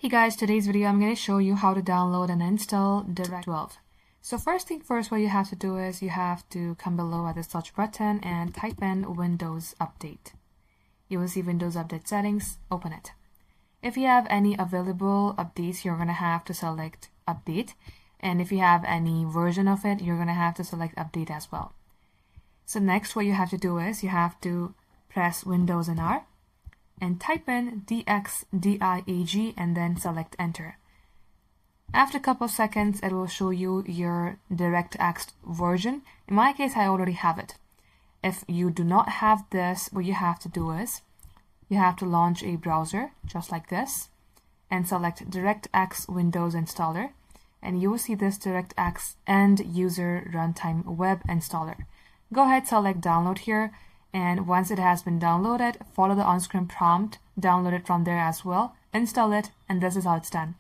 Hey guys, today's video I'm going to show you how to download and install DirectX 12. So first thing first, what you have to do is you have to come below at the search button and type in Windows Update. You will see Windows Update settings, open it. If you have any available updates, you're going to have to select Update. And if you have any version of it, you're going to have to select Update as well. So next what you have to do is you have to press Windows and R and type in DirectX and then select enter. After a couple of seconds, it will show you your DirectX version. In my case, I already have it. If you do not have this, what you have to do is you have to launch a browser just like this and select DirectX Windows Installer, and you will see this DirectX End User Runtime Web Installer. Go ahead, select download here, and once it has been downloaded, follow the on-screen prompt, download it from there as well, install it, and this is how it's done.